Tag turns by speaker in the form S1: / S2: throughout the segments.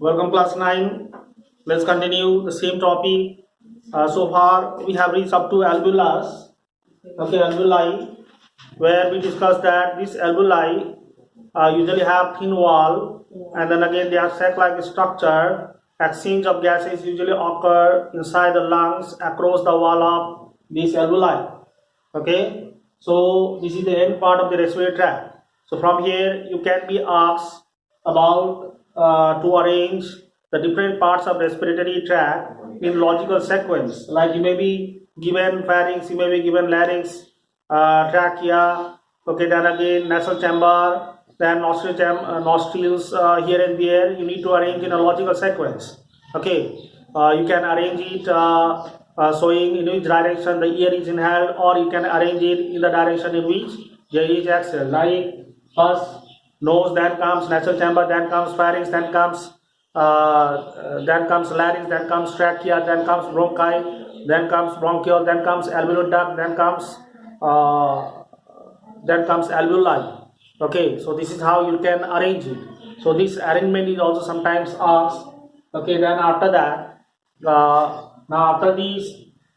S1: Welcome class 9. Let's continue the same topic. So far we have reached up to alveolus. Okay, alveoli, where we discussed that this alveoli usually have thin wall, and then again they are sac-like structure. Exchange of gases usually occur inside the lungs across the wall of this alveoli. Okay, so this is the end part of the respiratory tract. So from here you can be asked about to arrange the different parts of respiratory tract in logical sequence. Like you may be given pharynx, you may be given larynx, trachea, okay, then again nasal chamber, then nostrils here and there. You need to arrange in a logical sequence. Okay, you can arrange it showing in which direction the air is inhaled, or you can arrange it in the direction in which air is exhaled. Like first nose, then comes nasal chamber, then comes pharynx, then comes larynx, then comes trachea, then comes bronchi, then comes bronchiole, then comes alveolar duct, then comes alveoli. Okay, so this is how you can arrange it. So this arrangement is also sometimes asked. Okay, then after that, now after this,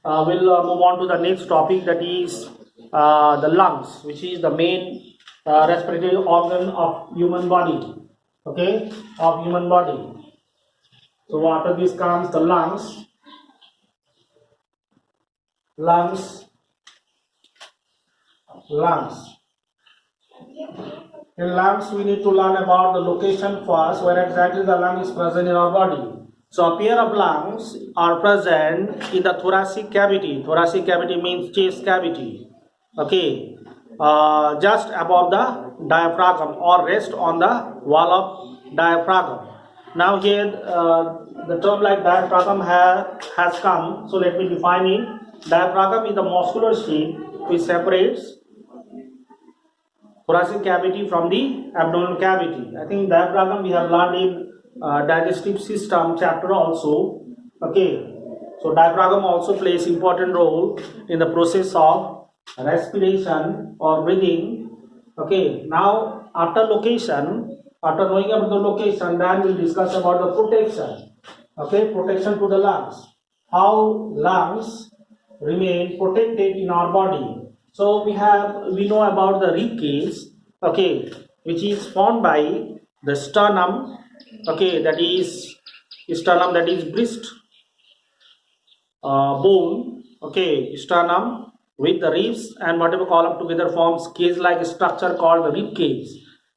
S1: we'll move on to the next topic, that is the lungs, which is the main respiratory organ of human body. Okay, of human body. So after this comes the lungs. In lungs, we need to learn about the location first, where exactly the lung is present in our body. So a pair of lungs are present in the thoracic cavity. Thoracic cavity means chest cavity. Okay, just above the diaphragm, or rest on the wall of diaphragm. Now here the term like diaphragm has come. So let me define it. Diaphragm is the muscular sheath which separates thoracic cavity from the abdominal cavity. I think diaphragm we have learned in digestive system chapter also. Okay, so diaphragm also plays important role in the process of respiration or breathing. Okay, now after knowing about the location, then we'll discuss about the protection. Okay, protection to the lungs. How lungs remain protected in our body. So we know about the rib cage, okay, which is formed by the sternum, okay, that is breast bone, okay, sternum with the ribs and whatever column together forms cage-like structure called the rib cage.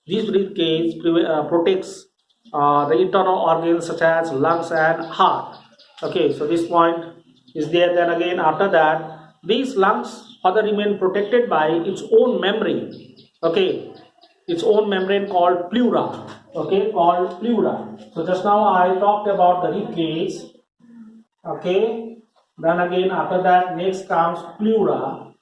S1: This rib cage protects the internal organs such as lungs and heart. Okay, so this point is there. Then again after that, these lungs further remain protected by its own membrane. Okay, its own membrane called pleura. Okay, called pleura. So just now I talked about the rib cage. Okay, then again after that, next comes pleura.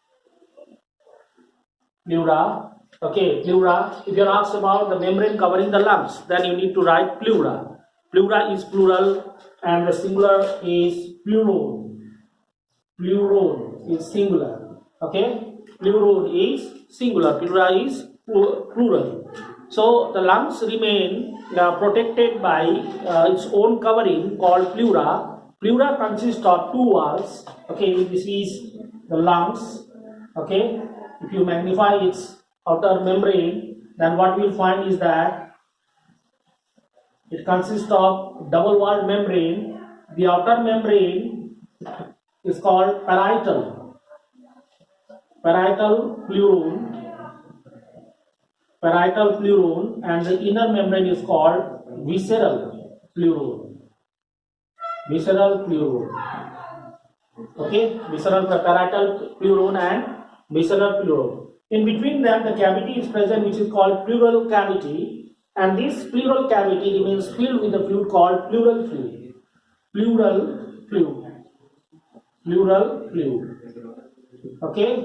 S1: Okay, pleura. If you are asked about the membrane covering the lungs, then you need to write pleura. Pleura is plural and the singular is pleurone. Pleurone is singular. Okay, pleurone is singular, pleura is plural. So the lungs remain protected by its own covering called pleura. Pleura consists of two walls. Okay, this is the lungs. Okay, if you magnify its outer membrane, then what we will find is that it consists of double-walled membrane. The outer membrane is called parietal pleurone, and the inner membrane is called visceral pleurone. Okay, parietal pleurone and visceral pleurone. In between them, the cavity is present, which is called pleural cavity, and this pleural cavity remains filled with a fluid called pleural fluid. Okay,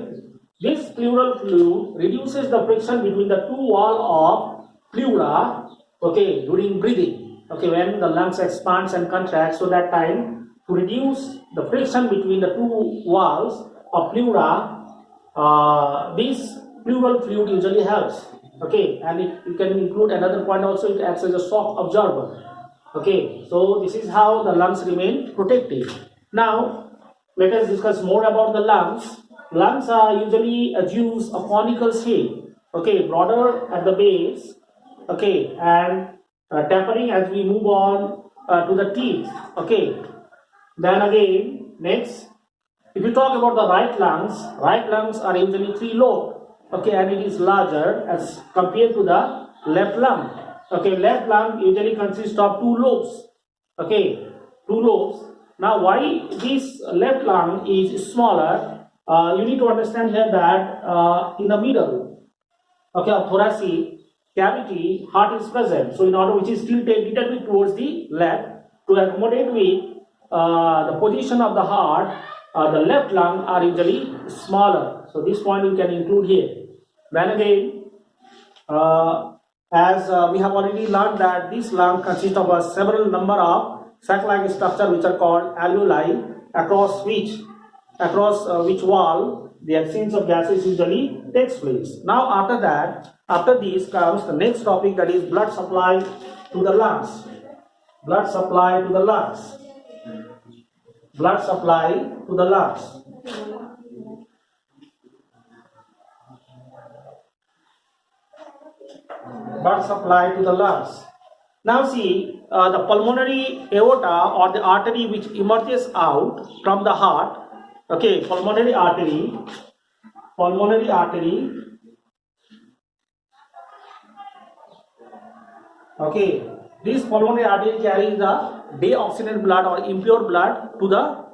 S1: this pleural fluid reduces the friction between the two walls of pleura. Okay, during breathing. Okay, when the lungs expands and contracts, so that time to reduce the friction between the two walls of pleura, this pleural fluid usually helps. Okay, and you can include another point also. It acts as a shock absorber. Okay, so this is how the lungs remain protected. Now, let us discuss more about the lungs. Lungs are usually use a conical shape, okay, broader at the base, okay, and tapering as we move on to the teeth, okay. Then again, next, if you talk about the right lungs are usually three lobed, okay, and it is larger as compared to the left lung. Okay, left lung usually consists of two lobes. Okay, two lobes. Now, why this left lung is smaller? You need to understand here that in the middle, okay, of thoracic cavity, heart is present. So, in order which is tilted little bit towards the left to accommodate with the position of the heart, the left lung are usually smaller. So, this point you can include here. Then again, as we have already learned that this lung consists of a several number of sac-like structure which are called alveoli, across which wall the exchange of gases usually takes place. Now after this comes the next topic, that is blood supply to the lungs. Blood supply to the lungs. Blood supply to the lungs. Blood supply to the lungs. Now see, the pulmonary aorta or the artery which emerges out from the heart, okay, pulmonary artery, okay, this pulmonary artery carries the deoxygenated blood or impure blood to the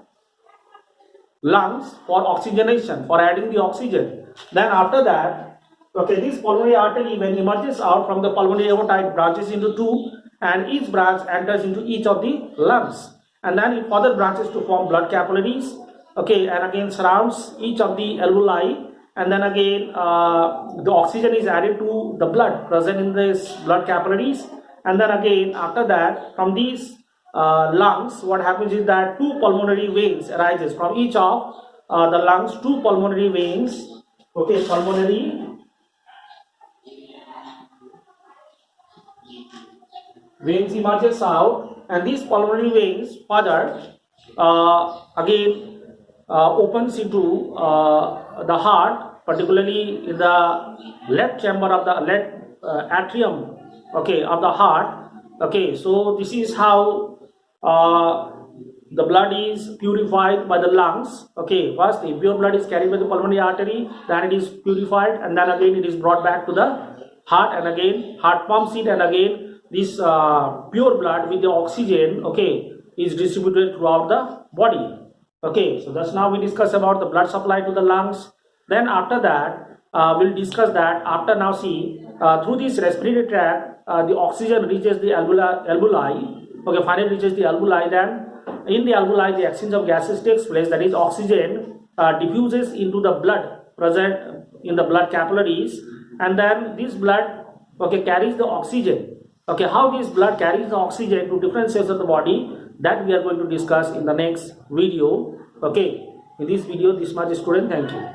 S1: lungs for oxygenation, for adding the oxygen. Then after that, okay, this pulmonary artery when emerges out from the pulmonary aorta, it branches into two, and each branch enters into each of the lungs, and then it further branches to form blood capillaries, okay, and again surrounds each of the alveoli, and then again the oxygen is added to the blood present in this blood capillaries, and then again after that from these lungs, what happens is that two pulmonary veins arises from each of the lungs. Two pulmonary veins, okay, pulmonary veins emerges out, and these pulmonary veins further again opens into the heart, particularly in the left chamber of the left atrium, okay, of the heart. Okay, so this is how the blood is purified by the lungs. Okay, first the impure blood is carried by the pulmonary artery, then it is purified, and then again it is brought back to the heart, and again heart pumps it, and again this pure blood with the oxygen, okay, is distributed throughout the body. Okay, so that's now we discuss about the blood supply to the lungs. Then after that we'll discuss that after, now see, through this respiratory tract the oxygen reaches the alveoli, okay, finally reaches the alveoli. Then in the alveoli the exchange of gases takes place, that is oxygen diffuses into the blood present in the blood capillaries, and then this blood, okay, carries the oxygen. Okay, how this blood carries the oxygen to different cells of the body, that we are going to discuss in the next video. Okay, in this video this much, student. Thank you.